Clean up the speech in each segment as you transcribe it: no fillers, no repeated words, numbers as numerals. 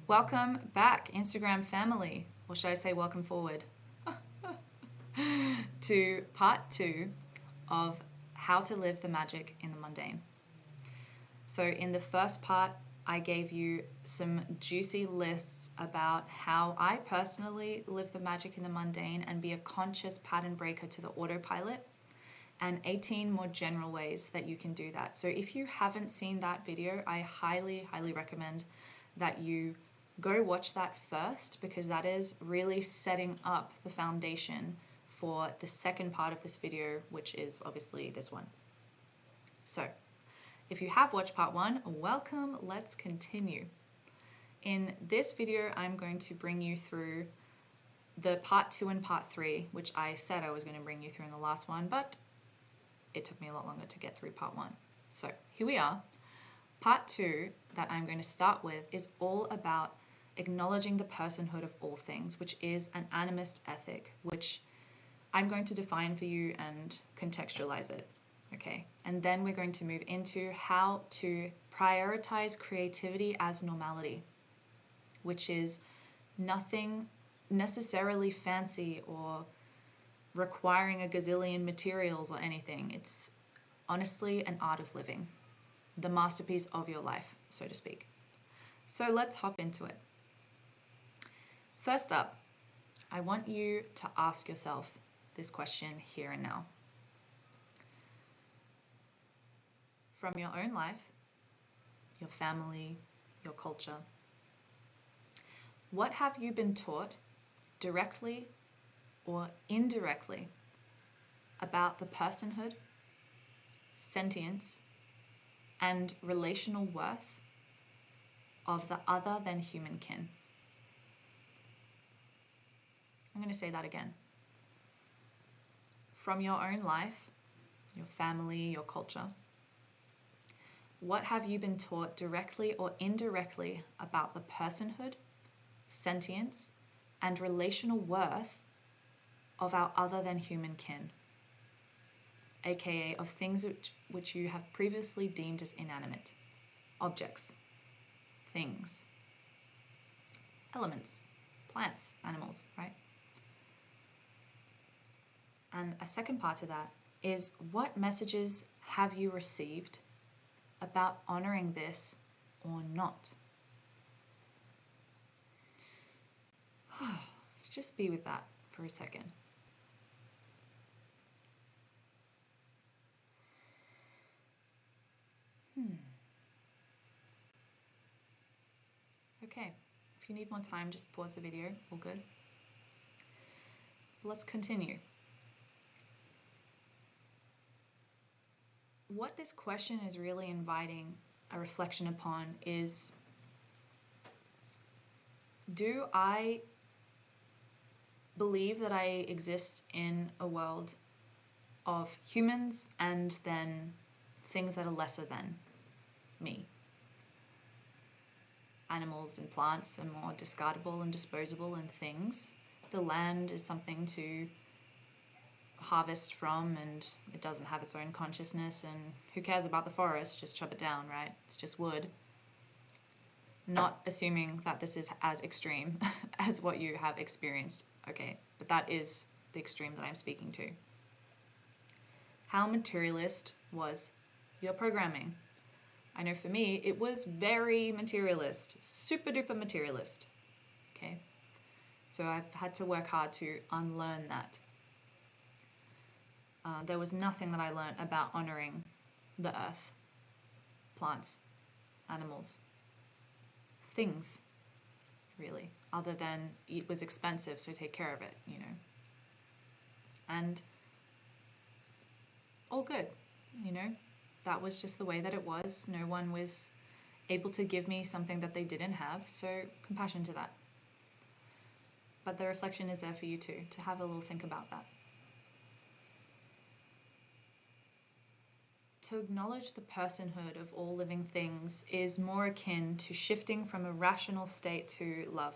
Welcome back, Instagram family, or should I say welcome forward, to part 2 of how to live the magic in the mundane. So in the first part, I gave you some juicy lists about how I personally live the magic in the mundane and be a conscious pattern breaker to the autopilot, and 18 more general ways that you can do that. So if you haven't seen that video, I highly recommend that you go watch that first, because that is really setting up the foundation for the second part of this video, which is obviously this one. So if you have watched part 1, welcome, let's continue. In this video, I'm going to bring you through the part 2 and part 3, which I said I was going to bring you through in the last one, but it took me a lot longer to get through part 1. So here we are. Part 2 that I'm going to start with is all about acknowledging the personhood of all things, which is an animist ethic, which I'm going to define for you and contextualize it. Okay, and then we're going to move into how to prioritize creativity as normality, which is nothing necessarily fancy or requiring a gazillion materials or anything. It's honestly an art of living, the masterpiece of your life, so to speak. So let's hop into it. First up, I want you to ask yourself this question here and now. From your own life, your family, your culture, what have you been taught, directly or indirectly, about the personhood, sentience, and relational worth of the other than human kin? I'm going to say that again. From your own life, your family, your culture, what have you been taught directly or indirectly about the personhood, sentience, and relational worth of our other than human kin, aka of things which you have previously deemed as inanimate, objects, things, elements, plants, animals, right? And a second part to that is, what messages have you received about honoring this or not? Let's just be with that for a second. Okay, if you need more time, just pause the video, all good. Let's continue. What this question is really inviting a reflection upon is, do I believe that I exist in a world of humans and then things that are lesser than me? Animals and plants are more discardable and disposable and things. The land is something to harvest from, and it doesn't have its own consciousness, and who cares about the forest? Just chop it down, right? It's just wood. Not assuming that this is as extreme as what you have experienced, okay, but that is the extreme that I'm speaking to. How materialist was your programming? I know for me, it was very materialist, super duper materialist, okay? So I've had to work hard to unlearn that. There was nothing that I learned about honoring the earth, plants, animals, things, really, other than it was expensive, so take care of it, you know. And all good, you know. That was just the way that it was. No one was able to give me something that they didn't have, so compassion to that. But the reflection is there for you too, to have a little think about that. To acknowledge the personhood of all living things is more akin to shifting from a rational state to love.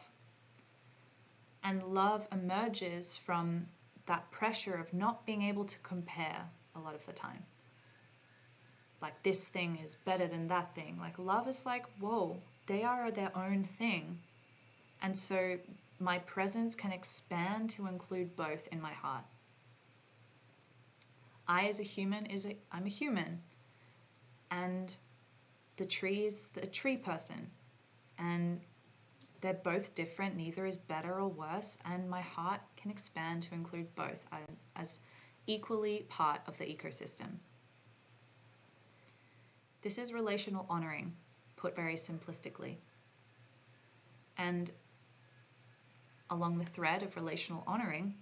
And love emerges from that pressure of not being able to compare a lot of the time. Like, this thing is better than that thing. Like, love is like, whoa, they are their own thing. And so my presence can expand to include both in my heart. I as a human I'm a human, and the tree is the tree person, and they're both different, neither is better or worse, and my heart can expand to include both as equally part of the ecosystem. This is relational honoring, put very simplistically. And along the thread of relational honoring,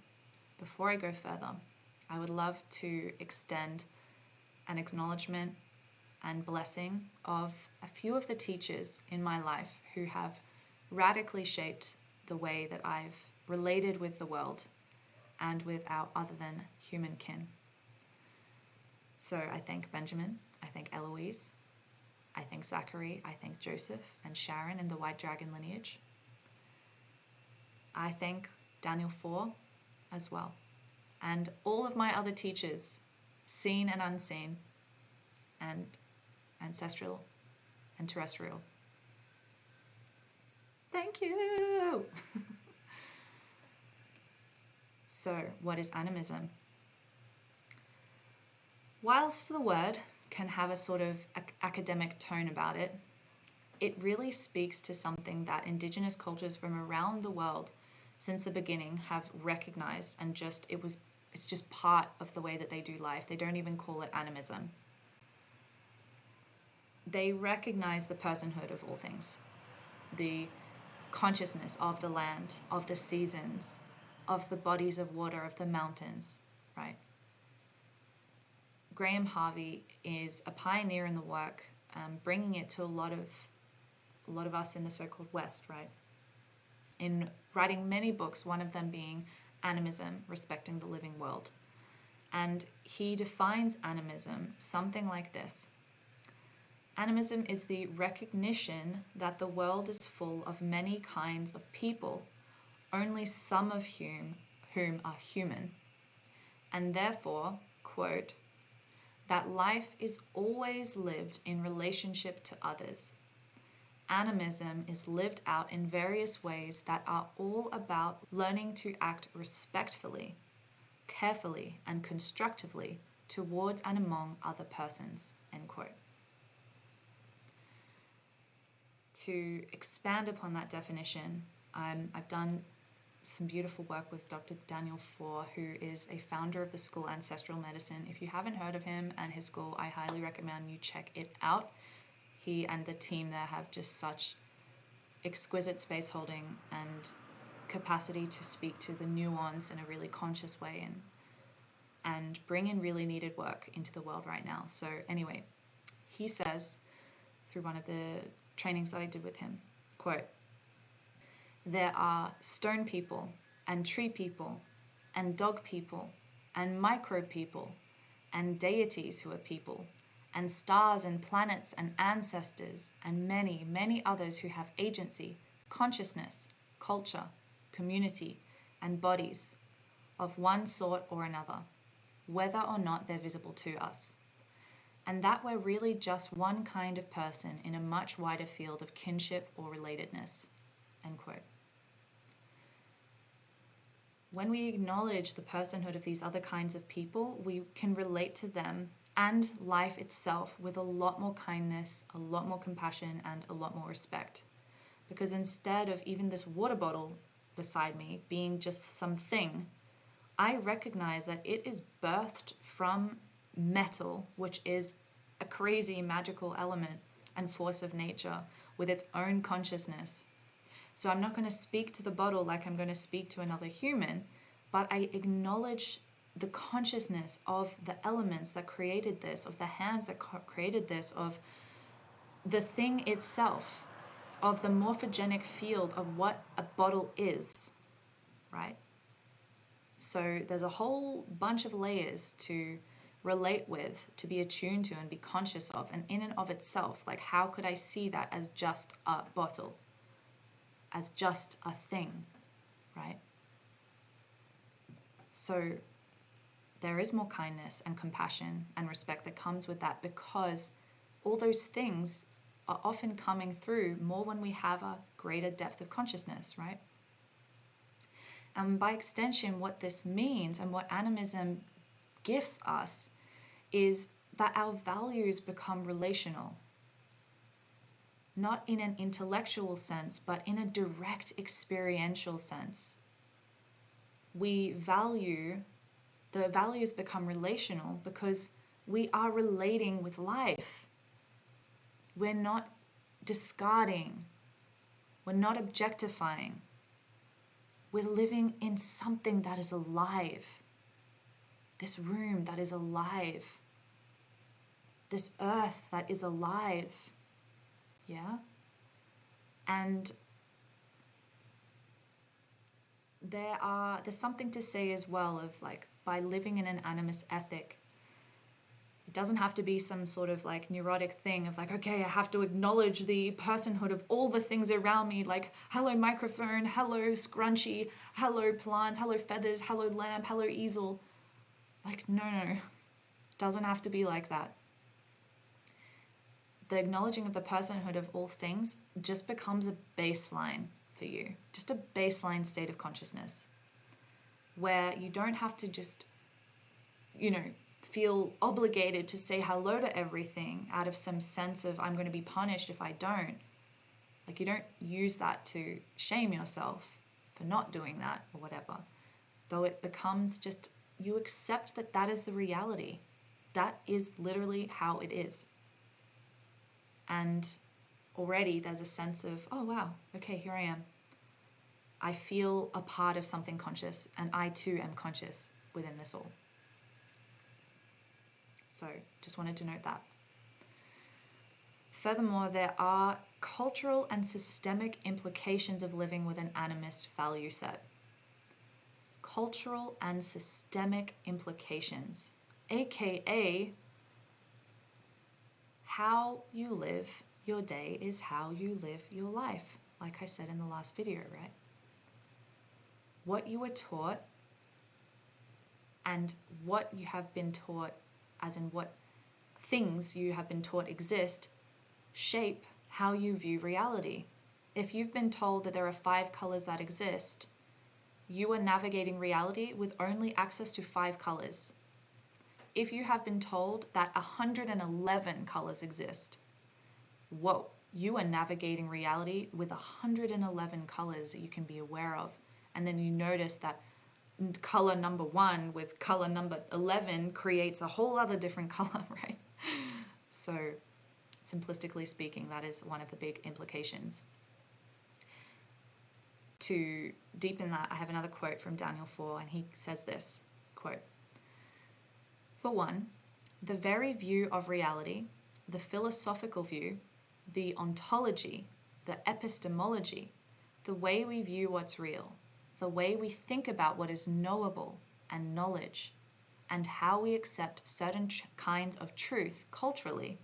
before I go further, I would love to extend an acknowledgement and blessing of a few of the teachers in my life who have radically shaped the way that I've related with the world and with our other than human kin. So I thank Benjamin, I thank Eloise, I thank Zachary, I thank Joseph and Sharon in the White Dragon lineage. I thank Daniel Four as well, and all of my other teachers, seen and unseen, and ancestral and terrestrial. Thank you! So, what is animism? Whilst the word can have a sort of academic tone about it, it really speaks to something that Indigenous cultures from around the world since the beginning have recognized, and it's just part of the way that they do life. They don't even call it animism. They recognize the personhood of all things, the consciousness of the land, of the seasons, of the bodies of water, of the mountains, right? Graham Harvey is a pioneer in the work, bringing it to a lot of us in the so-called West, right? In writing many books, one of them being Animism, Respecting the Living World. And he defines animism something like this. Animism is the recognition that the world is full of many kinds of people, only some of whom are human, and therefore, quote, that life is always lived in relationship to others. Animism is lived out in various ways that are all about learning to act respectfully, carefully, and constructively towards and among other persons, end quote. To expand upon that definition, I've done some beautiful work with Dr. Daniel Four, who is a founder of the school Ancestral Medicine. If you haven't heard of him and his school, I highly recommend you check it out. He and the team there have just such exquisite space holding and capacity to speak to the nuance in a really conscious way and bring in really needed work into the world right now. So anyway, he says, through one of the trainings that I did with him, quote, there are stone people and tree people and dog people and micro people and deities who are people and stars and planets and ancestors and many, many others who have agency, consciousness, culture, community, and bodies of one sort or another, whether or not they're visible to us. And that we're really just one kind of person in a much wider field of kinship or relatedness, end quote. When we acknowledge the personhood of these other kinds of people, we can relate to them and life itself with a lot more kindness, a lot more compassion, and a lot more respect. Because instead of even this water bottle beside me being just something, I recognize that it is birthed from metal, which is a crazy magical element and force of nature with its own consciousness. So I'm not going to speak to the bottle like I'm going to speak to another human, but I acknowledge the consciousness of the elements that created this, of the hands that created this, of the thing itself, of the morphogenic field of what a bottle is, right? So there's a whole bunch of layers to relate with, to be attuned to and be conscious of, and in and of itself, like how could I see that as just a bottle, as just a thing, right? So there is more kindness and compassion and respect that comes with that, because all those things are often coming through more when we have a greater depth of consciousness, right? And by extension, what this means and what animism gifts us is that our values become relational. Not in an intellectual sense, but in a direct experiential sense. The values become relational because we are relating with life. We're not discarding. We're not objectifying. We're living in something that is alive. This room that is alive. This earth that is alive. Yeah? And there's something to say as well of like, by living in an animist ethic, it doesn't have to be some sort of like neurotic thing of like, okay, I have to acknowledge the personhood of all the things around me, like hello microphone, hello scrunchie, hello plants, hello feathers, hello lamp, hello easel. Like, no, doesn't have to be like that. The acknowledging of the personhood of all things just becomes a baseline for you, just a baseline state of consciousness where you don't have to just, feel obligated to say hello to everything out of some sense of I'm going to be punished if I don't. Like, you don't use that to shame yourself for not doing that or whatever. Though it becomes just, you accept that that is the reality. That is literally how it is. And already there's a sense of, oh wow, okay, here I am. I feel a part of something conscious, and I too am conscious within this all. So just wanted to note that. Furthermore, there are cultural and systemic implications of living with an animist value set. Cultural and systemic implications, aka how you live your day is how you live your life, like I said in the last video, right? What you were taught and what you have been taught, as in what things you have been taught exist, shape how you view reality. If you've been told that there are 5 colors that exist, you are navigating reality with only access to 5 colors. If you have been told that 111 colors exist, whoa, you are navigating reality with 111 colors that you can be aware of. And then you notice that color number 1 with color number 11 creates a whole other different color, right? So simplistically speaking, that is one of the big implications. To deepen that, I have another quote from Daniel 4, and he says this, quote, "For one, the very view of reality, the philosophical view, the ontology, the epistemology, the way we view what's real, the way we think about what is knowable and knowledge, and how we accept certain kinds of truth culturally,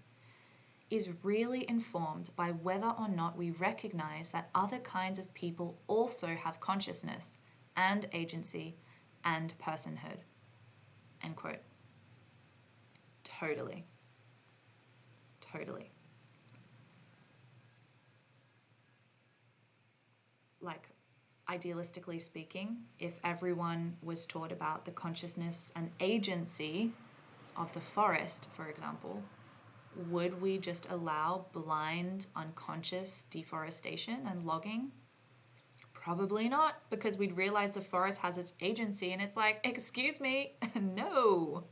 is really informed by whether or not we recognize that other kinds of people also have consciousness and agency and personhood." End quote. Totally. Like, idealistically speaking, if everyone was taught about the consciousness and agency of the forest, for example, would we just allow blind, unconscious deforestation and logging? Probably not, because we'd realize the forest has its agency and it's like, excuse me, no.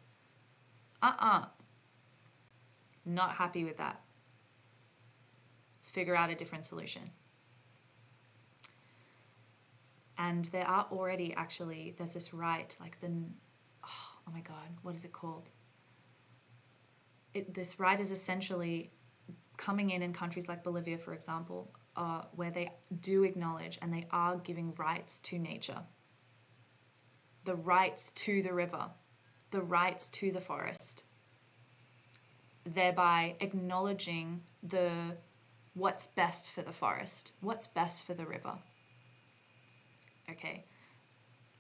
Not happy with that. Figure out a different solution. And there are already actually, there's this right, like oh my God, what is it called? This right is essentially coming in countries like Bolivia, for example, where they do acknowledge and they are giving rights to nature. The rights to the river, the rights to the forest, thereby acknowledging what's best for the forest, what's best for the river. Okay,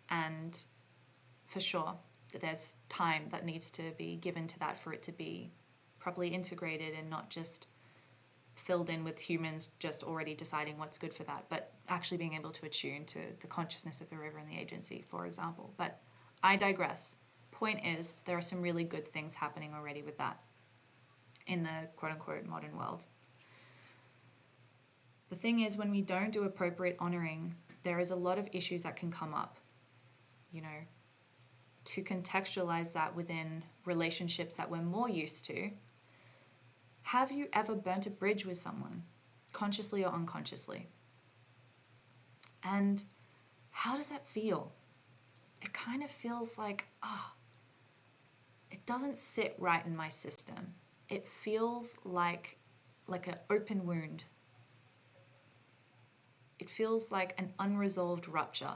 and for sure, there's time that needs to be given to that for it to be properly integrated and not just filled in with humans just already deciding what's good for that, but actually being able to attune to the consciousness of the river and the agency, for example. But I digress. Point is, there are some really good things happening already with that in the quote-unquote modern world. The thing is, when we don't do appropriate honoring, there is a lot of issues that can come up. You know, to contextualize that within relationships that we're more used to, have you ever burnt a bridge with someone, consciously or unconsciously? And how does that feel? It kind of feels like, it doesn't sit right in my system. It feels like an open wound. It feels like an unresolved rupture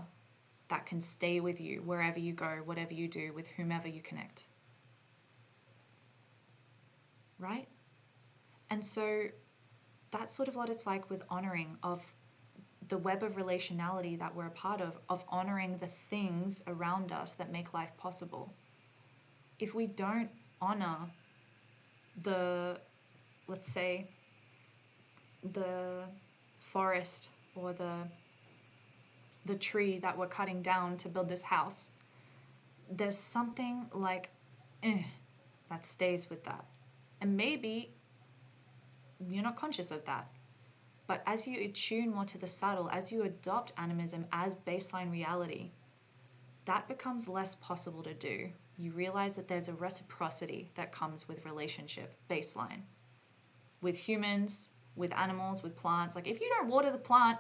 that can stay with you wherever you go, whatever you do, with whomever you connect. Right? And so that's sort of what it's like with honoring of the web of relationality that we're a part of honoring the things around us that make life possible. If we don't honor let's say, the forest or the tree that we're cutting down to build this house, there's something like, that stays with that. And maybe you're not conscious of that. But as you attune more to the subtle, as you adopt animism as baseline reality, that becomes less possible to do. You realize that there's a reciprocity that comes with relationship, baseline. With humans, with animals, with plants. Like, if you don't water the plant,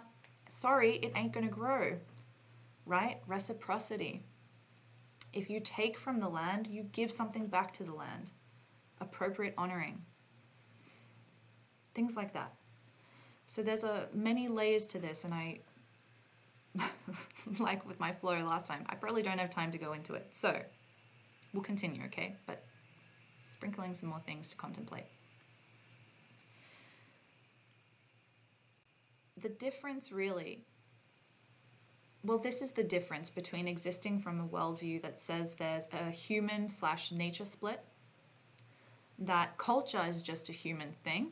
sorry, it ain't going to grow. Right? Reciprocity. If you take from the land, you give something back to the land. Appropriate honoring. Things like that. So there's many layers to this, and I, like with my flow last time, I probably don't have time to go into it. So we'll continue, okay? But sprinkling some more things to contemplate. The difference really, well, this is the difference between existing from a worldview that says there's a human/nature split, that culture is just a human thing,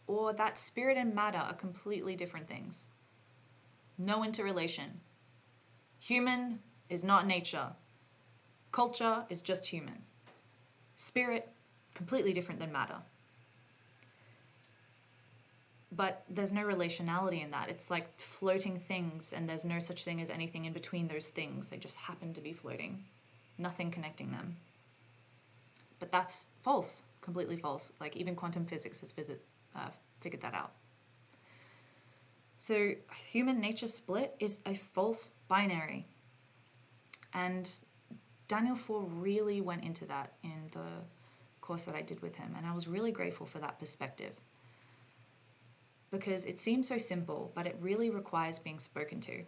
or that spirit and matter are completely different things. No interrelation. Human is not nature. Culture is just human. Spirit, completely different than matter. But there's no relationality in that. It's like floating things, and there's no such thing as anything in between those things. They just happen to be floating. Nothing connecting them. But that's false, completely false. Like, even quantum physics has figured that out. So human nature split is a false binary. And Daniel 4 really went into that in the course that I did with him. And I was really grateful for that perspective. Because it seems so simple, but it really requires being spoken to.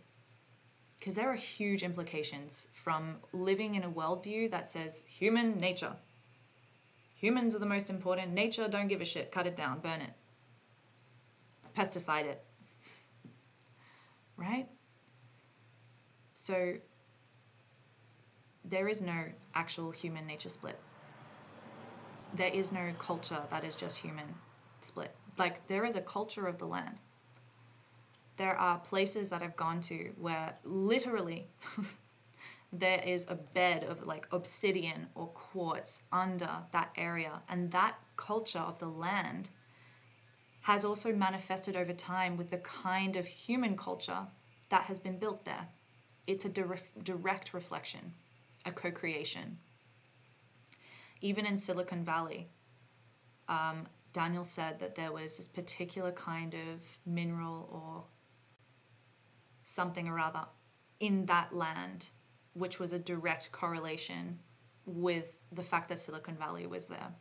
Because there are huge implications from living in a worldview that says human nature. Humans are the most important. Nature, don't give a shit. Cut it down. Burn it. Pesticide it. Right? So there is no actual human nature split. There is no culture that is just human split. Like, there is a culture of the land. There are places that I've gone to where literally there is a bed of like obsidian or quartz under that area. And that culture of the land has also manifested over time with the kind of human culture that has been built there. It's a direct reflection, a co-creation. Even in Silicon Valley, Daniel said that there was this particular kind of mineral or something or other in that land, which was a direct correlation with the fact that Silicon Valley was there.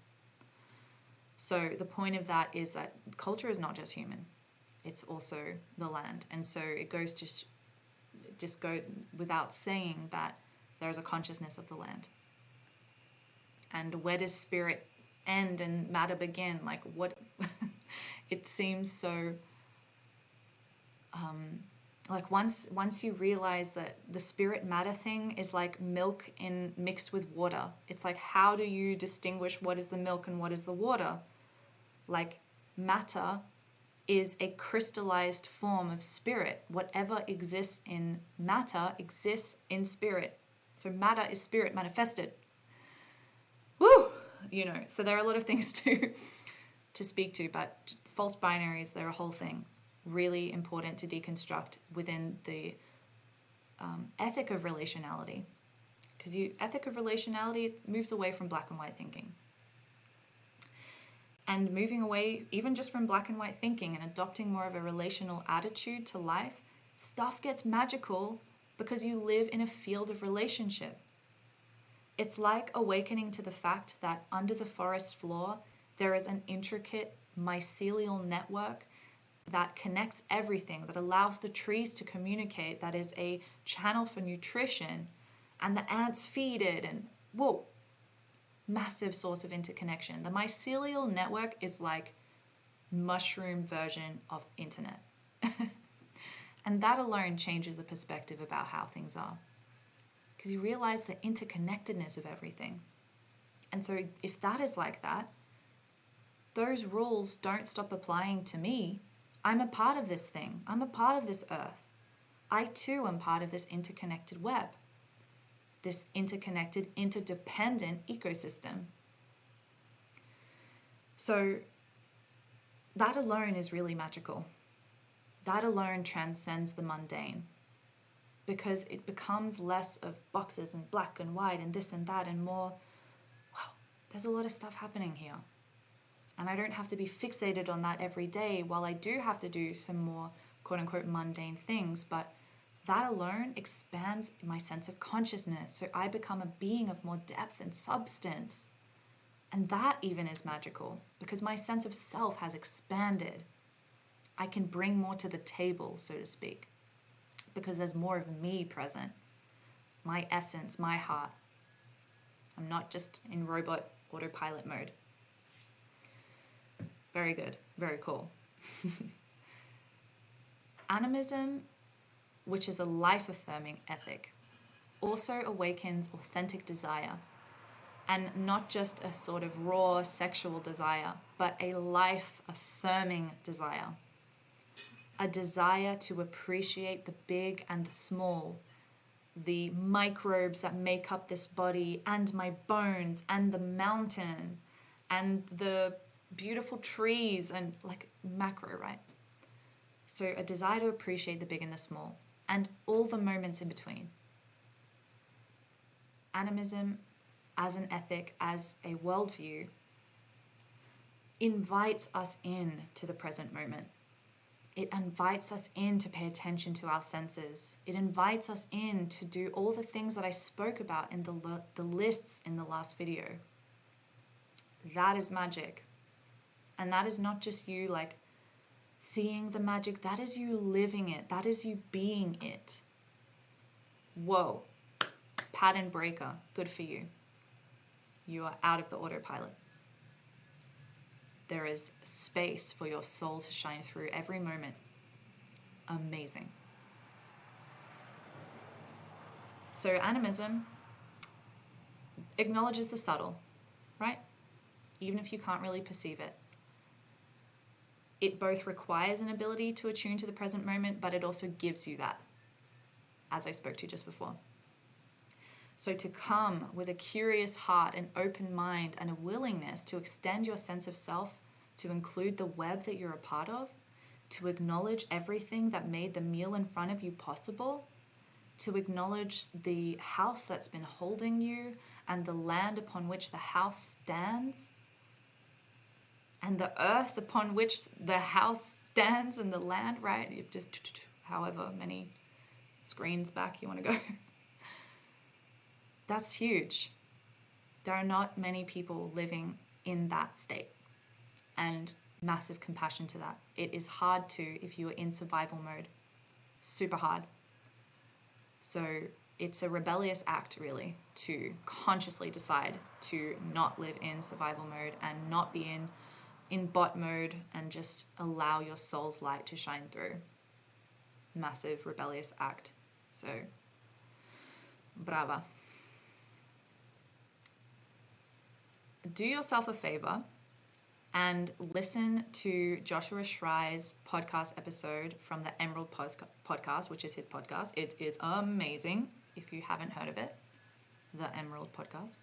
So the point of that is that culture is not just human, it's also the land. And so it goes to just go without saying that there is a consciousness of the land. And where does spirit end and matter begin? Like, what? It seems so like once you realize that the spirit matter thing is like milk mixed with water. It's like, how do you distinguish what is the milk and what is the water? Like, matter is a crystallized form of spirit. Whatever exists in matter exists in spirit. So matter is spirit manifested. Woo! So there are a lot of things to speak to, but false binaries, they're a whole thing. Really important to deconstruct within the ethic of relationality. Because ethic of relationality, it moves away from black and white thinking. And moving away even just from black and white thinking and adopting more of a relational attitude to life, stuff gets magical because you live in a field of relationship. It's like awakening to the fact that under the forest floor, there is an intricate mycelial network that connects everything, that allows the trees to communicate, that is a channel for nutrition, and the ants feed it, and whoa, massive source of interconnection. The mycelial network is like mushroom version of internet. And that alone changes the perspective about how things are. Because you realize the interconnectedness of everything. And so if that is like that, those rules don't stop applying to me. I'm a part of this thing. I'm a part of this earth. I too am part of this interconnected web. This interconnected, interdependent ecosystem. So that alone is really magical. That alone transcends the mundane, because it becomes less of boxes and black and white and this and that and more, wow, there's a lot of stuff happening here. And I don't have to be fixated on that every day, while I do have to do some more quote unquote mundane things, but that alone expands my sense of consciousness, so I become a being of more depth and substance. And that even is magical, because my sense of self has expanded. I can bring more to the table, so to speak, because there's more of me present, my essence, my heart. I'm not just in robot autopilot mode. Very good, very cool. Animism, which is a life-affirming ethic, also awakens authentic desire, and not just a sort of raw sexual desire, but a life-affirming desire. A desire to appreciate the big and the small, the microbes that make up this body, and my bones, and the mountain, and the beautiful trees, and like macro, right? So a desire to appreciate the big and the small, and all the moments in between. Animism, as an ethic, as a worldview, invites us in to the present moment. It invites us in to pay attention to our senses. It invites us in to do all the things that I spoke about in the lists in the last video. That is magic. And that is not just you like seeing the magic, that is you living it. That is you being it. Whoa. Pattern breaker. Good for you. You are out of the autopilot. There is space for your soul to shine through every moment. Amazing. So animism acknowledges the subtle, right? Even if you can't really perceive it. It both requires an ability to attune to the present moment, but it also gives you that, as I spoke to just before. So to come with a curious heart, an open mind, and a willingness to extend your sense of self to include the web that you're a part of, to acknowledge everything that made the meal in front of you possible, to acknowledge the house that's been holding you and the land upon which the house stands, and the earth upon which the house stands and the land, right? You've just however many screens back you want to go. That's huge. There are not many people living in that state, and massive compassion to that. It is hard to if you are in survival mode. Super hard. So it's a rebellious act really to consciously decide to not live in survival mode and not be in bot mode and just allow your soul's light to shine through. Massive rebellious act. So brava. Do yourself a favor and listen to Joshua Schrei's podcast episode from the Emerald podcast, which is his podcast. It is amazing if you haven't heard of it, the Emerald podcast.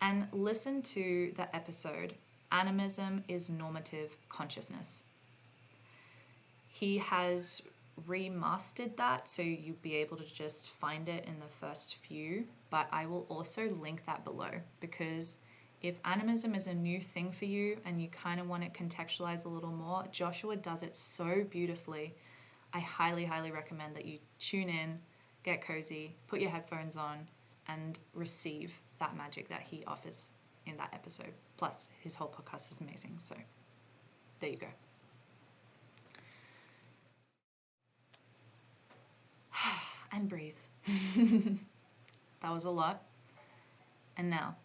And listen to the episode, Animism is Normative Consciousness. He has remastered that, so you'll be able to just find it in the first few, but I will also link that below, because if animism is a new thing for you and you kind of want it contextualized a little more, Joshua does it so beautifully. I highly, highly recommend that you tune in, get cozy, put your headphones on, and receive that magic that he offers in that episode. Plus, his whole podcast is amazing, so there you go. And breathe. That was a lot. And now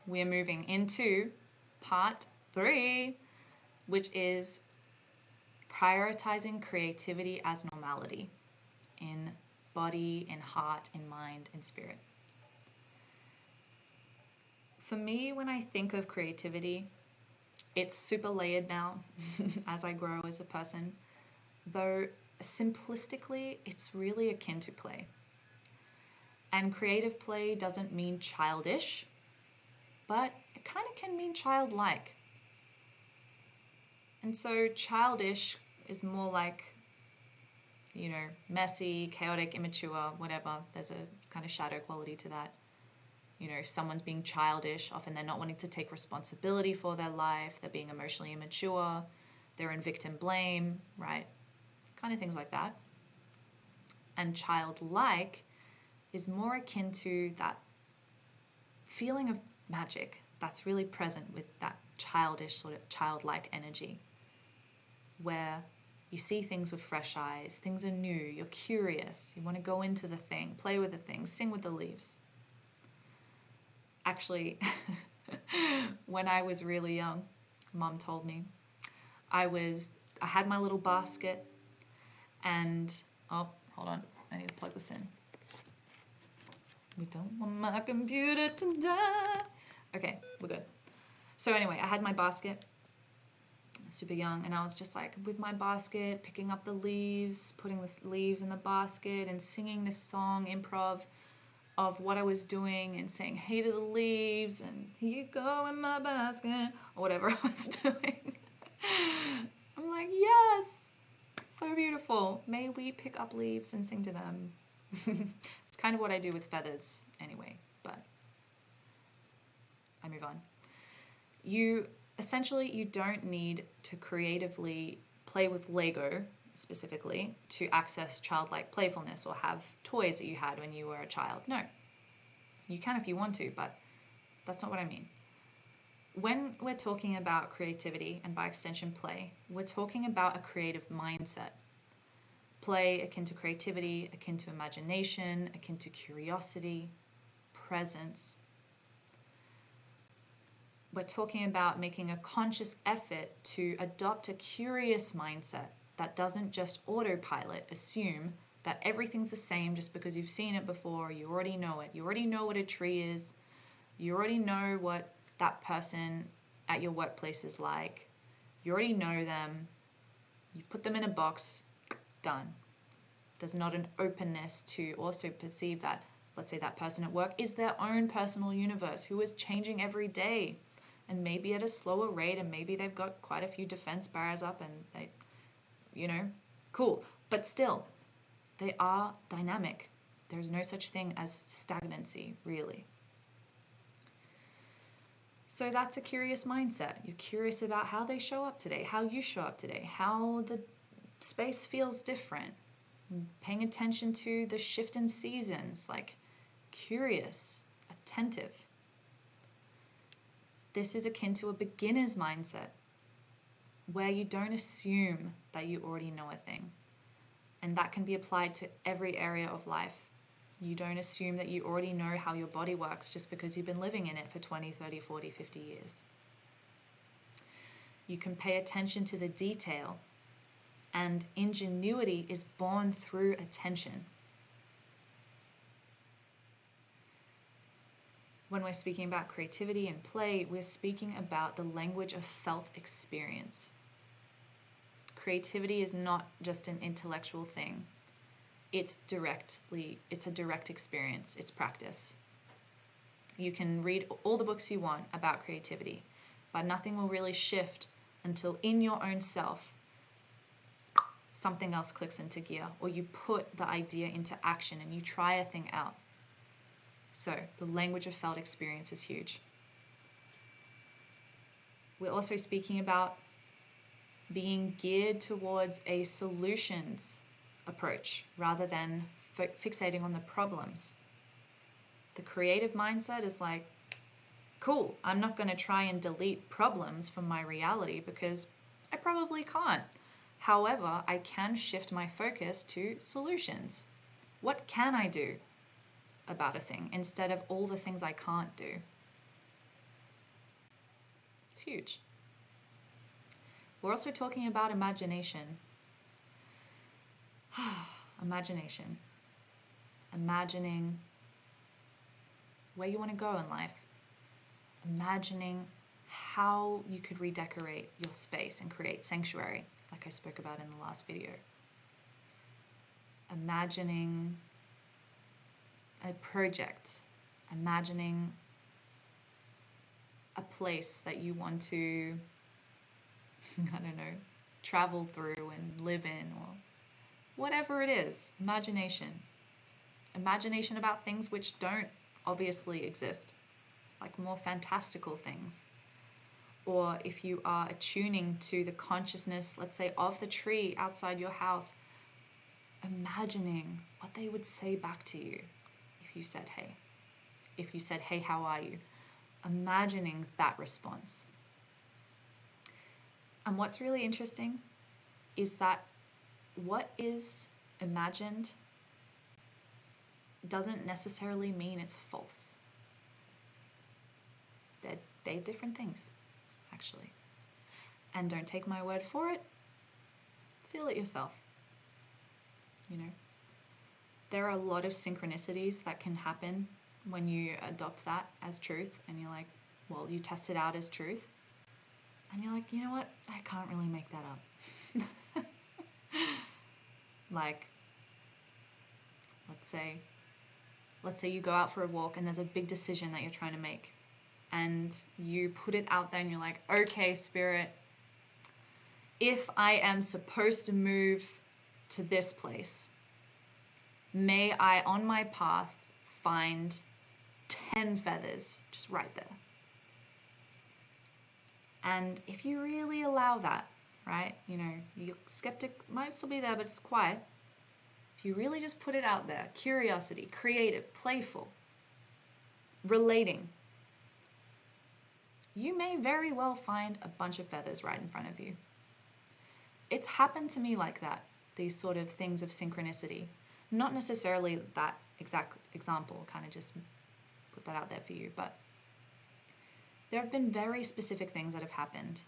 we are moving into part 3, which is prioritizing creativity as normality in body, in heart, in mind, in spirit. For me, when I think of creativity, it's super layered now as I grow as a person, though simplistically, it's really akin to play. And creative play doesn't mean childish, but it kind of can mean childlike. And so childish is more like, messy, chaotic, immature, whatever. There's a kind of shadow quality to that. If someone's being childish, often they're not wanting to take responsibility for their life, they're being emotionally immature, they're in victim blame, right? Kind of things like that. And childlike is more akin to that feeling of magic that's really present with that childish, sort of childlike energy, where you see things with fresh eyes, things are new, you're curious, you want to go into the thing, play with the thing, sing with the leaves. Actually, when I was really young, Mom told me, I had my little basket, and hold on, I need to plug this in. We don't want my computer to die. Okay, we're good. So anyway, I had my basket, super young, and I was just like with my basket, picking up the leaves, putting the leaves in the basket, and singing this song, improv, of what I was doing, and saying hey to the leaves, and here you go in my basket, or whatever I was doing. I'm like, yes, so beautiful. May we pick up leaves and sing to them. It's kind of what I do with feathers anyway, but I move on. You don't need to creatively play with Lego specifically to access childlike playfulness or have toys that you had when you were a child. No, you can if you want to, but that's not what I mean. When we're talking about creativity, and by extension play, we're talking about a creative mindset. Play akin to creativity, akin to imagination, akin to curiosity, presence. We're talking about making a conscious effort to adopt a curious mindset that doesn't just autopilot, assume that everything's the same just because you've seen it before, you already know it. You already know what a tree is. You already know what that person at your workplace is like. You already know them. You put them in a box, done. There's not an openness to also perceive that, let's say that person at work is their own personal universe who is changing every day, and maybe at a slower rate, and maybe they've got quite a few defense barriers up, and they, cool. But still, they are dynamic. There's no such thing as stagnancy, really. So that's a curious mindset. You're curious about how they show up today, how you show up today, how the space feels different. Paying attention to the shift in seasons, like curious, attentive. This is akin to a beginner's mindset, where you don't assume that you already know a thing. And that can be applied to every area of life. You don't assume that you already know how your body works just because you've been living in it for 20, 30, 40, 50 years. You can pay attention to the detail, and ingenuity is born through attention. When we're speaking about creativity and play, we're speaking about the language of felt experience. Creativity is not just an intellectual thing. It's a direct experience. It's practice. You can read all the books you want about creativity, but nothing will really shift until in your own self, something else clicks into gear, or you put the idea into action and you try a thing out. So the language of felt experience is huge. We're also speaking about being geared towards a solutions approach rather than fixating on the problems. The creative mindset is like, cool, I'm not going to try and delete problems from my reality because I probably can't. However, I can shift my focus to solutions. What can I do about a thing instead of all the things I can't do? It's huge. We're also talking about imagination. Imagination. Imagining where you want to go in life. Imagining how you could redecorate your space and create sanctuary, like I spoke about in the last video. Imagining a project. Imagining a place that you want to, I don't know, travel through and live in, or whatever it is. Imagination. Imagination about things which don't obviously exist, like more fantastical things. Or if you are attuning to the consciousness, let's say, of the tree outside your house, imagining what they would say back to you if you said, hey. If you said, hey, how are you? Imagining that response. And what's really interesting is that what is imagined doesn't necessarily mean it's false. They're different things, actually. And don't take my word for it. Feel it yourself. You know, there are a lot of synchronicities that can happen when you adopt that as truth, and you're like, well, you test it out as truth, and you're like, you know what, I can't really make that up. Like, let's say you go out for a walk and there's a big decision that you're trying to make, and you put it out there and you're like, okay, spirit, if I am supposed to move to this place, may I on my path find 10 feathers just right there. And if you really allow that, right, you know, your skeptic might still be there, but it's quiet. If you really just put it out there, curiosity, creative, playful, relating, you may very well find a bunch of feathers right in front of you. It's happened to me like that, these sort of things of synchronicity. Not necessarily that exact example, kind of just put that out there for you, but there have been very specific things that have happened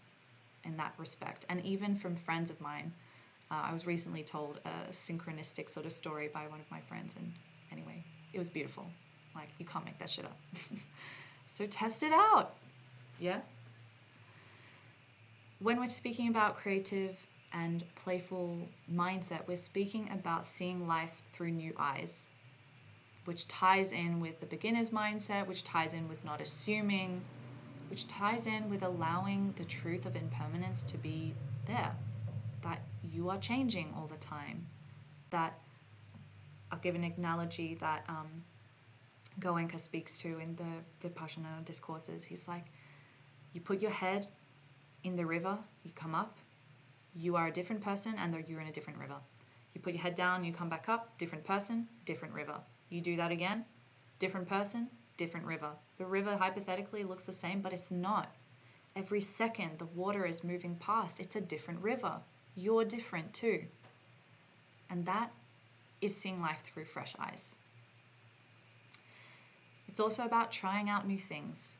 in that respect. And even from friends of mine, I was recently told a synchronistic sort of story by one of my friends, and anyway, it was beautiful. Like, you can't make that shit up. So test it out. Yeah? When we're speaking about creative and playful mindset, we're speaking about seeing life through new eyes, which ties in with the beginner's mindset, which ties in with not assuming, which ties in with allowing the truth of impermanence to be there, that you are changing all the time. That, I'll give an analogy that Goenka speaks to in the Vipassana discourses. He's like, you put your head in the river, you come up, you are a different person, and you're in a different river. You put your head down, you come back up, different person, different river. You do that again, different person, different river. The river hypothetically looks the same, but it's not. Every second the water is moving past, it's a different river. You're different too. And that is seeing life through fresh eyes. It's also about trying out new things,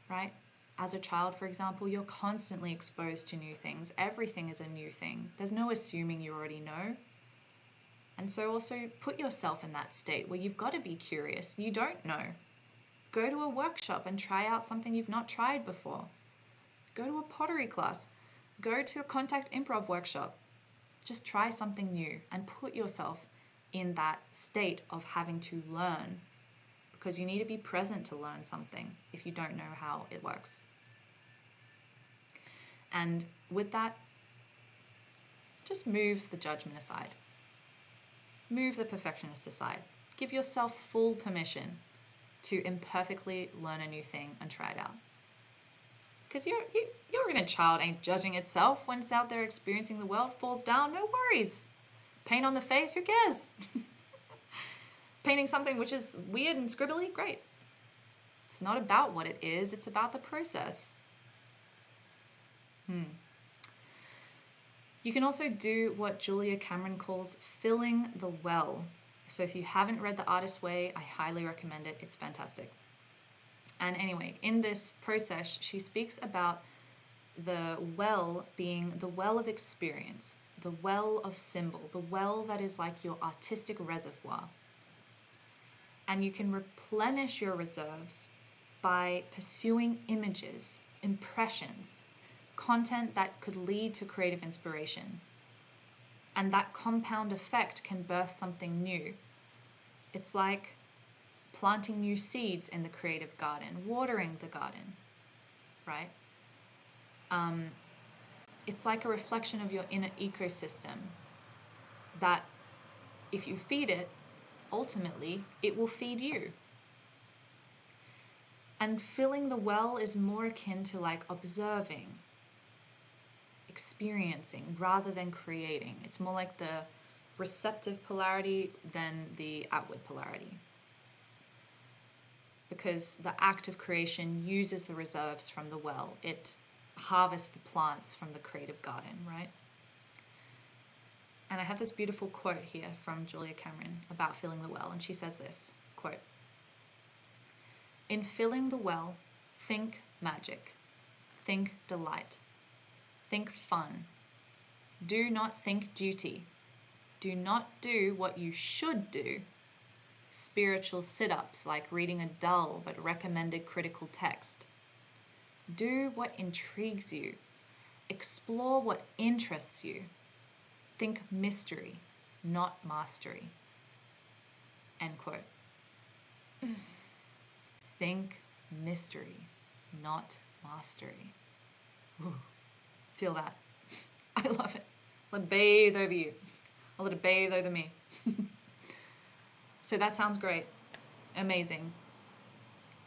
right? As a child, for example, you're constantly exposed to new things. Everything is a new thing. There's no assuming you already know. And so also put yourself in that state where you've got to be curious. You don't know. Go to a workshop and try out something you've not tried before. Go to a pottery class. Go to a contact improv workshop. Just try something new and put yourself in that state of having to learn, because you need to be present to learn something if you don't know how it works. And with that, just move the judgment aside. Move the perfectionist aside. Give yourself full permission to imperfectly learn a new thing and try it out. Because your inner child ain't judging itself when it's out there experiencing the world, falls down, no worries. Paint on the face, who cares? Painting something which is weird and scribbly, great. It's not about what it is, it's about the process. You can also do what Julia Cameron calls filling the well. So if you haven't read The Artist's Way, I highly recommend it. It's fantastic. And anyway, in this process, she speaks about the well being the well of experience, the well of symbol, the well that is like your artistic reservoir. And you can replenish your reserves by pursuing images, impressions, content that could lead to creative inspiration. And that compound effect can birth something new. It's like planting new seeds in the creative garden, watering the garden, right? It's like a reflection of your inner ecosystem that if you feed it, ultimately it will feed you. And filling the well is more akin to like observing, experiencing rather than creating. It's more like the receptive polarity than the outward polarity. Because the act of creation uses the reserves from the well. It harvests the plants from the creative garden, right? And I have this beautiful quote here from Julia Cameron about filling the well, and she says this, quote, "In filling the well, think magic, think delight, think fun. Do not think duty. Do not do what you should do. Spiritual sit-ups like reading a dull but recommended critical text. Do what intrigues you. Explore what interests you. Think mystery, not mastery." End quote. Think mystery, not mastery. Ooh, feel that. I love it. Let it bathe over you. I'll let it bathe over me. So that sounds great. Amazing.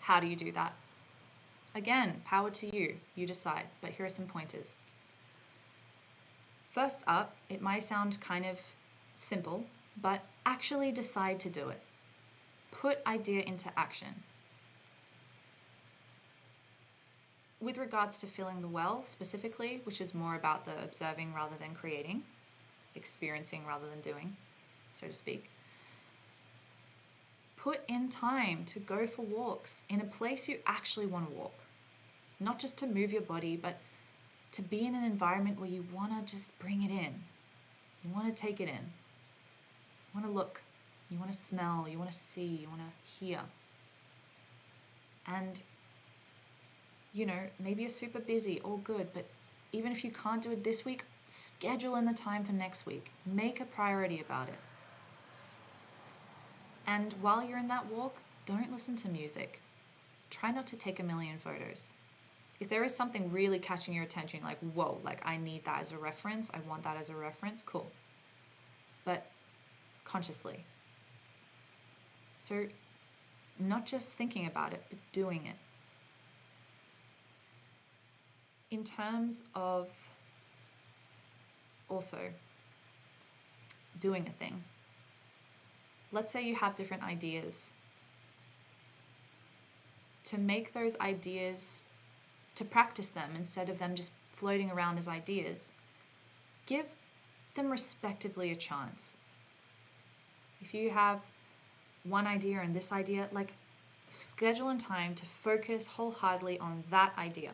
How do you do that? Again, power to you. You decide. But here are some pointers. First up, it might sound kind of simple, but actually decide to do it. Put idea into action. With regards to filling the well specifically, which is more about the observing rather than creating, experiencing rather than doing, so to speak, put in time to go for walks in a place you actually want to walk. Not just to move your body, but to be in an environment where you want to just bring it in. You want to take it in. You want to look. You want to smell. You want to see. You want to hear. And, you know, maybe you're super busy, all good, but even if you can't do it this week, schedule in the time for next week. Make a priority about it. And while you're in that walk, don't listen to music. Try not to take a million photos. If there is something really catching your attention, like, whoa, like I need that as a reference, I want that as a reference, cool. But consciously. So not just thinking about it, but doing it. In terms of also doing a thing, let's say you have different ideas. To make those ideas, to practice them instead of them just floating around as ideas, give them respectively a chance. If you have one idea and this idea, like schedule in time to focus wholeheartedly on that idea.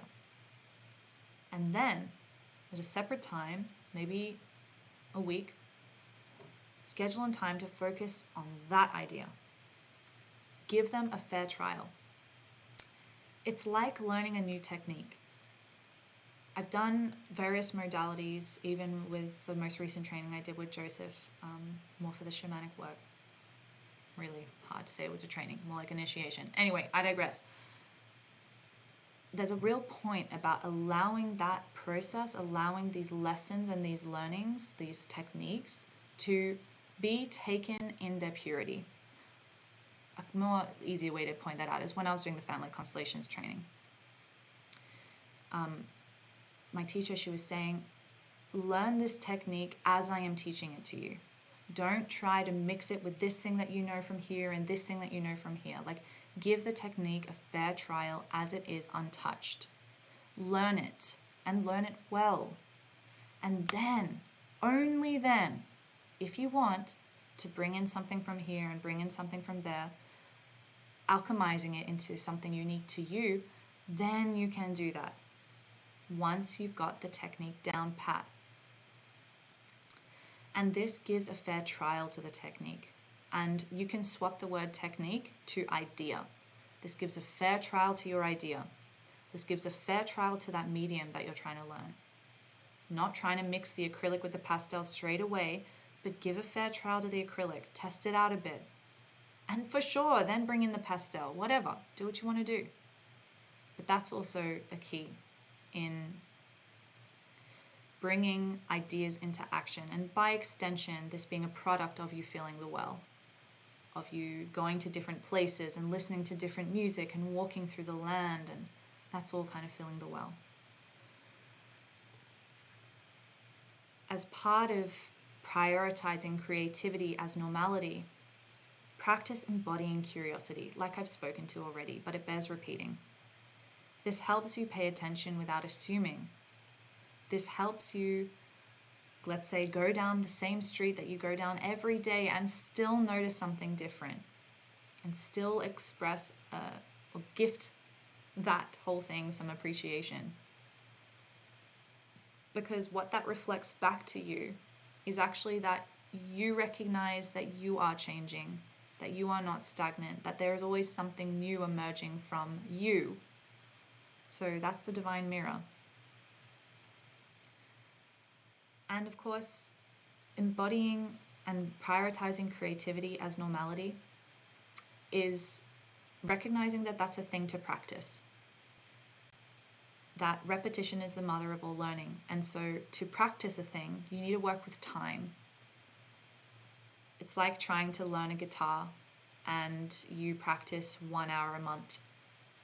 And then at a separate time, maybe a week, schedule in time to focus on that idea. Give them a fair trial. it's like learning a new technique. I've done various modalities, even with the most recent training I did with Joseph, more for the shamanic work. Really hard to say it was a training, more like initiation. Anyway, I digress. There's a real point about allowing that process, allowing these lessons and these learnings, these techniques to be taken in their purity. A more easier way to point that out is when I was doing the Family Constellations training. My teacher, she was saying, learn this technique as I am teaching it to you. Don't try to mix it with this thing that you know from here and this thing that you know from here. Like, give the technique a fair trial as it is untouched. Learn it and learn it well. And then, only then, if you want to bring in something from here and bring in something from there, alchemizing it into something unique to you, then you can do that. Once you've got the technique down pat. And this gives a fair trial to the technique. And you can swap the word technique to idea. This gives a fair trial to your idea. This gives a fair trial to that medium that you're trying to learn. Not trying to mix the acrylic with the pastel straight away, but give a fair trial to the acrylic. Test it out a bit. And for sure, then bring in the pastel. Whatever. Do what you want to do. But that's also a key in bringing ideas into action, and by extension, this being a product of you feeling the well, of you going to different places and listening to different music and walking through the land, and that's all kind of feeling the well. As part of prioritizing creativity as normality, practice embodying curiosity, like I've spoken to already, but it bears repeating. This helps you pay attention without assuming. This helps you, let's say, go down the same street that you go down every day and still notice something different, and still express or gift that whole thing some appreciation. Because what that reflects back to you is actually that you recognize that you are changing, that you are not stagnant, that there is always something new emerging from you. So that's the divine mirror. And of course, embodying and prioritizing creativity as normality is recognizing that that's a thing to practice. That repetition is the mother of all learning. And so to practice a thing, you need to work with time. It's like trying to learn a guitar and you practice 1 hour a month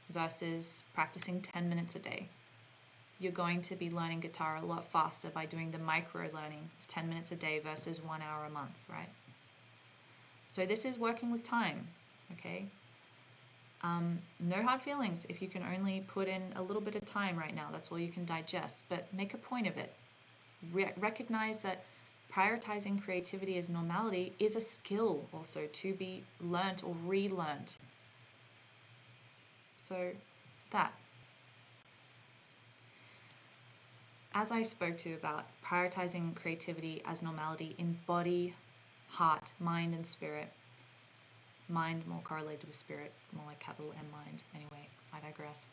versus practicing 10 minutes a day. You're going to be learning guitar a lot faster by doing the micro learning of 10 minutes a day versus 1 hour a month, right? So this is working with time, okay? No hard feelings if you can only put in a little bit of time right now. That's all you can digest, but make a point of it. Recognize that prioritizing creativity as normality is a skill also to be learnt or relearnt. So that. As I spoke to about prioritizing creativity as normality in body, heart, mind, and spirit. Mind more correlated with spirit, more like capital M mind. Anyway, I digress.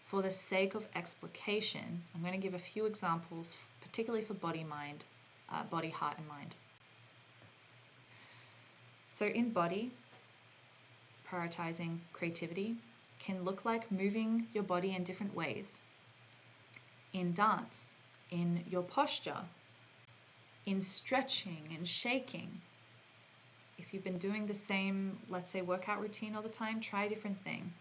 For the sake of explication, I'm going to give a few examples, particularly for body, mind, body, heart, and mind. So in body, prioritizing creativity can look like moving your body in different ways. In dance, in your posture, in stretching and shaking. If you've been doing the same, let's say, workout routine all the time, try a different thing.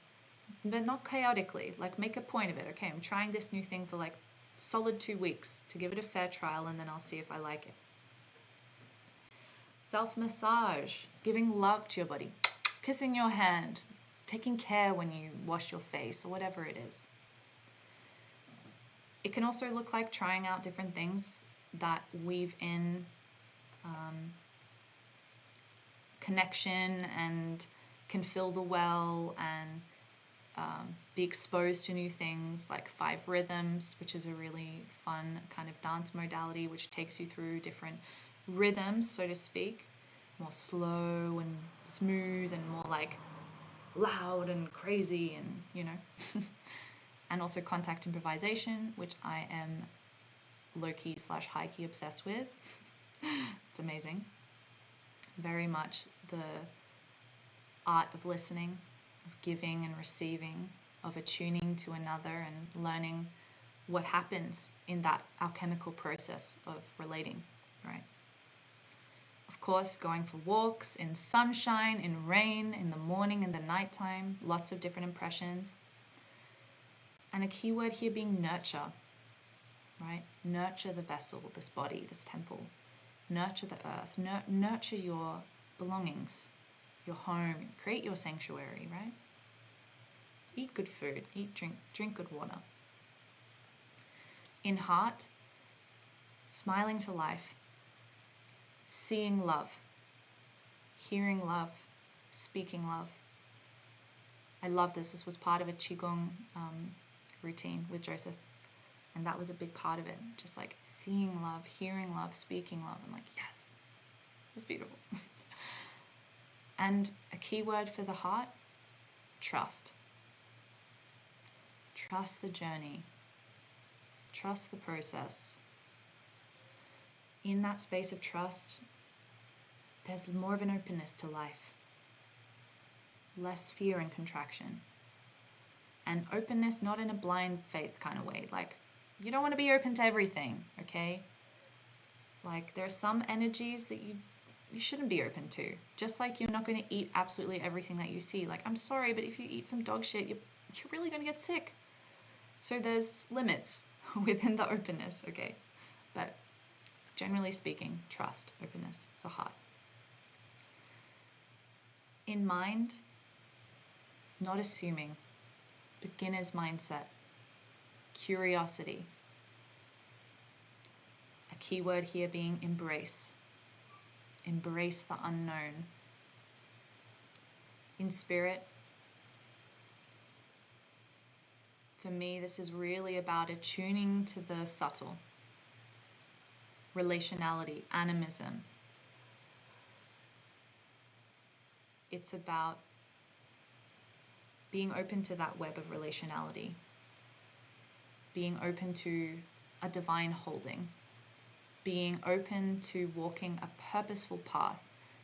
But not chaotically, like make a point of it. Okay, I'm trying this new thing for like solid 2 weeks to give it a fair trial, and then I'll see if I like it. Self-massage, giving love to your body, kissing your hand, taking care when you wash your face or whatever it is. It can also look like trying out different things that weave in connection and can fill the well and be exposed to new things like 5 rhythms, which is a really fun kind of dance modality which takes you through different rhythms, so to speak, more slow and smooth and more like loud and crazy and, and also contact improvisation, which I am low-key / high-key obsessed with. It's amazing. Very much the art of listening, of giving and receiving, of attuning to another and learning what happens in that alchemical process of relating, right? Of course, going for walks in sunshine, in rain, in the morning, in the nighttime, lots of different impressions. And a key word here being nurture, right? Nurture the vessel, this body, this temple. Nurture the earth. Nurture your belongings, your home. Create your sanctuary, right? Eat good food. Drink good water. In heart, smiling to life. Seeing love. Hearing love. Speaking love. I love this. This was part of a Qigong routine with Joseph. And that was a big part of it. Just like seeing love, hearing love, speaking love. I'm like, yes, it's beautiful. And a key word for the heart, trust. Trust the journey. Trust the process. In that space of trust, there's more of an openness to life. Less fear and contraction. And openness not in a blind faith kind of way. Like, you don't want to be open to everything, okay? Like, there are some energies that you shouldn't be open to. Just like you're not going to eat absolutely everything that you see. Like, I'm sorry, but if you eat some dog shit, you're really going to get sick. So there's limits within the openness, okay? But generally speaking, trust, openness, the heart. In mind, not assuming. Beginner's mindset. Curiosity. A key word here being embrace. Embrace the unknown. In spirit, for me, this is really about attuning to the subtle. Relationality, animism. It's about being open to that web of relationality. Being open to a divine holding. Being open to walking a purposeful path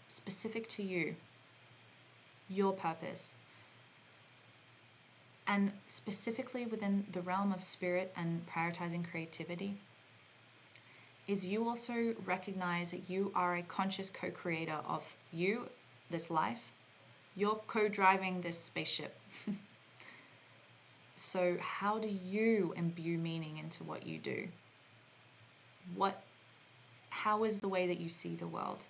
specific to you, your purpose. And specifically within the realm of spirit and prioritizing creativity, is you also recognize that you are a conscious co-creator of you, this life. You're co-driving this spaceship. So how do you imbue meaning into what you do? How is the way that you see the world?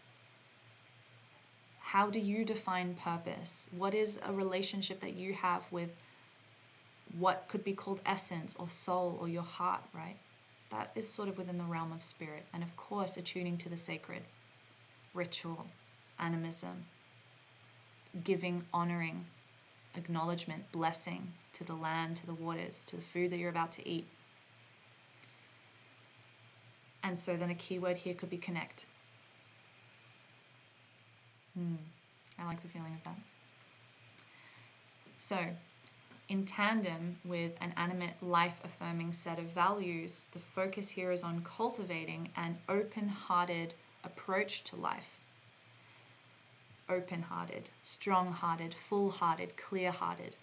How do you define purpose? What is a relationship that you have with what could be called essence or soul or your heart, right? That is sort of within the realm of spirit. And of course, attuning to the sacred, ritual, animism, giving, honoring, acknowledgement, blessing to the land, to the waters, to the food that you're about to eat. And so then a key word here could be connect. I like the feeling of that. So, in tandem with an animate, life-affirming set of values, the focus here is on cultivating an open-hearted approach to life. Open-hearted, strong-hearted, full-hearted, clear-hearted.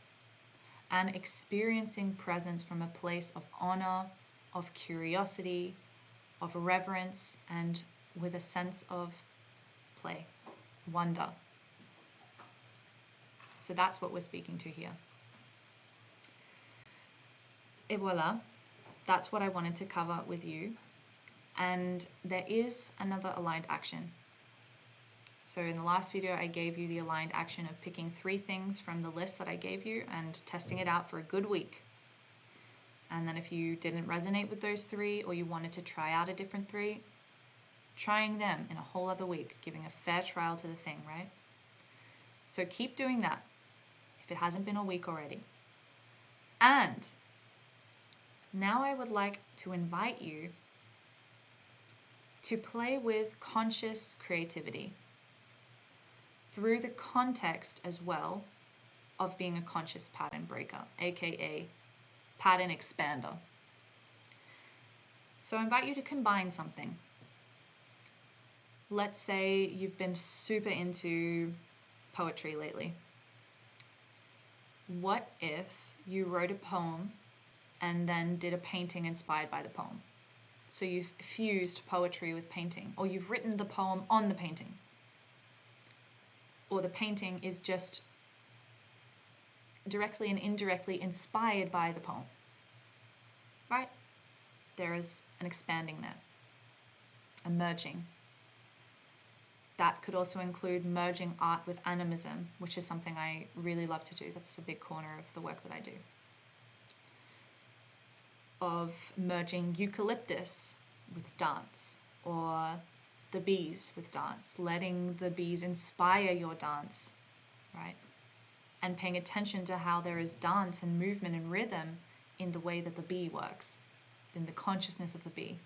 And experiencing presence from a place of honor, of curiosity, of reverence, and with a sense of play, wonder. So that's what we're speaking to here. Et voila, that's what I wanted to cover with you. And there is another aligned action. So in the last video, I gave you the aligned action of picking 3 things from the list that I gave you and testing it out for a good week. And then if you didn't resonate with those 3 or you wanted to try out a different 3, trying them in a whole other week, giving a fair trial to the thing, right? So keep doing that if it hasn't been a week already. And now I would like to invite you to play with conscious creativity through the context as well of being a conscious pattern breaker, aka pattern expander. So I invite you to combine something. Let's say you've been super into poetry lately. What if you wrote a poem and then did a painting inspired by the poem? So you've fused poetry with painting, or you've written the poem on the painting. Or the painting is just directly and indirectly inspired by the poem. Right? There is an expanding there, a merging. That could also include merging art with animism, which is something I really love to do. That's a big corner of the work that I do. Of merging eucalyptus with dance, or the bees with dance, letting the bees inspire your dance, right? And paying attention to how there is dance and movement and rhythm in the way that the bee works, in the consciousness of the bee.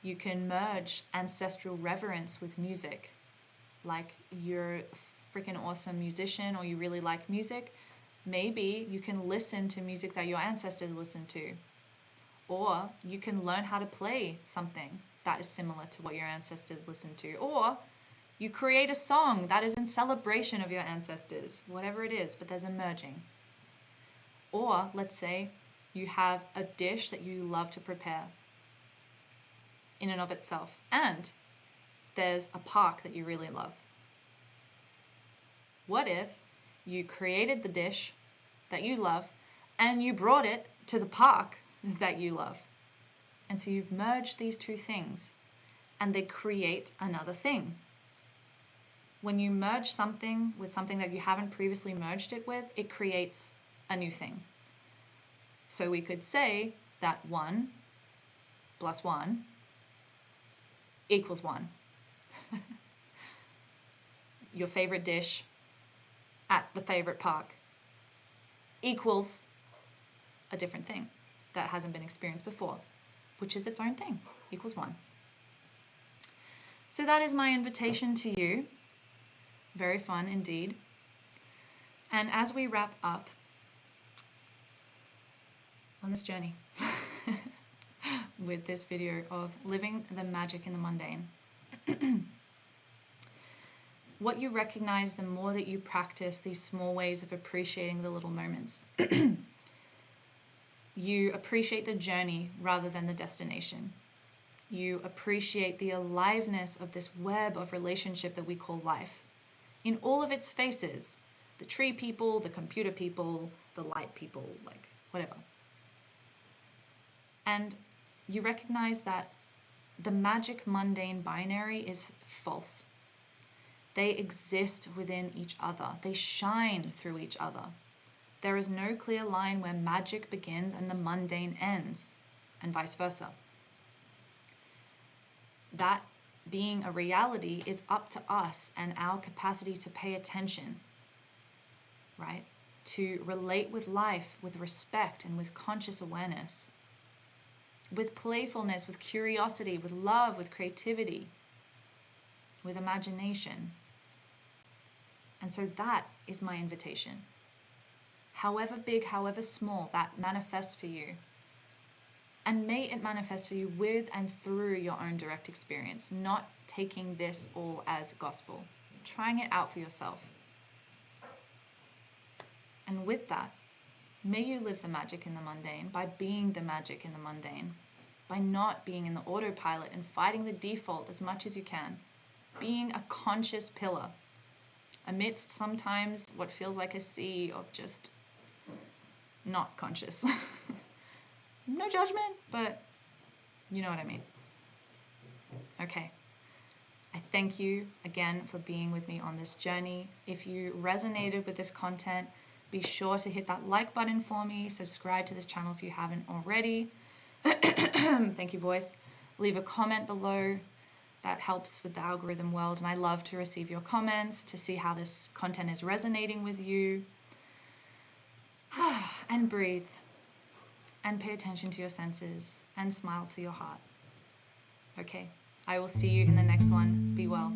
You can merge ancestral reverence with music. Like you're a freaking awesome musician or you really like music, maybe you can listen to music that your ancestors listened to. Or you can learn how to play something that is similar to what your ancestors listened to. Or you create a song that is in celebration of your ancestors, whatever it is, but there's a merging. Or let's say you have a dish that you love to prepare in and of itself, and there's a park that you really love. What if you created the dish that you love and you brought it to the park that you love? And so you've merged these two things and they create another thing. When you merge something with something that you haven't previously merged it with, it creates a new thing. So we could say that 1 plus 1 equals 1. Your favorite dish at the favorite park equals a different thing that hasn't been experienced before, which is its own thing, equals 1. So that is my invitation to you. Very fun indeed. And as we wrap up on this journey with this video of living the magic in the mundane, what you recognize the more that you practice these small ways of appreciating the little moments, you appreciate the journey rather than the destination. You appreciate the aliveness of this web of relationship that we call life, in all of its faces, the tree people, the computer people, the light people, like whatever. And you recognize that the magic mundane binary is false. They exist within each other. They shine through each other. There is no clear line where magic begins and the mundane ends, and vice versa. That being a reality is up to us and our capacity to pay attention, right? To relate with life with respect and with conscious awareness, with playfulness, with curiosity, with love, with creativity, with imagination. And so that is my invitation. However big, however small that manifests for you. And may it manifest for you with and through your own direct experience, not taking this all as gospel, trying it out for yourself. And with that, may you live the magic in the mundane by being the magic in the mundane, by not being in the autopilot and fighting the default as much as you can, being a conscious pillar amidst sometimes what feels like a sea of just not conscious. No judgment, but you know what I mean. Okay. I thank you again for being with me on this journey. If you resonated with this content, be sure to hit that like button for me. Subscribe to this channel if you haven't already. Thank you, voice. Leave a comment below. That helps with the algorithm world. And I love to receive your comments to see how this content is resonating with you. And breathe. And pay attention to your senses and smile to your heart. Okay, I will see you in the next one. Be well.